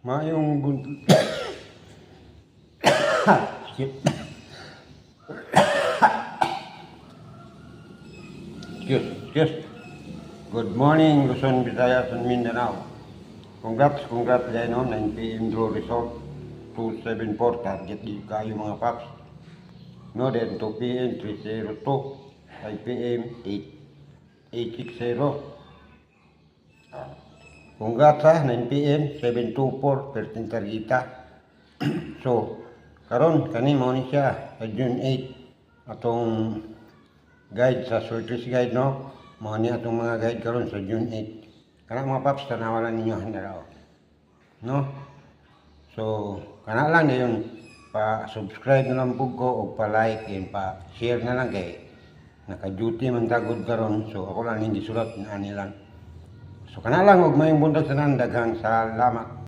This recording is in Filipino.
Mayong Excuse excuse. Good morning, Luzon, Visayas, and Mindanao. Congrats dyan, no? 9 p.m. draw result. 274, target di kayo mga paps. No, then 2 p.m. 302. 5 p.m. 860. Congrats ha, 9 p.m. 724, 13 targeta. So, karon kani mo ni siya sa June 8 atong guide sa Surtees Guide, no? Mo ni atong mga guide karon sa June 8. Kana mga paps, tanawalan ninyo hanaraw. No? So, kana lang yun, pa-subscribe na lang po ko o pa-like and pa-share na lang kay naka-duty man tagod karon. So, ako lang hindi sulat na lang. So, kana lang og mayong buntag sa daghang salamat.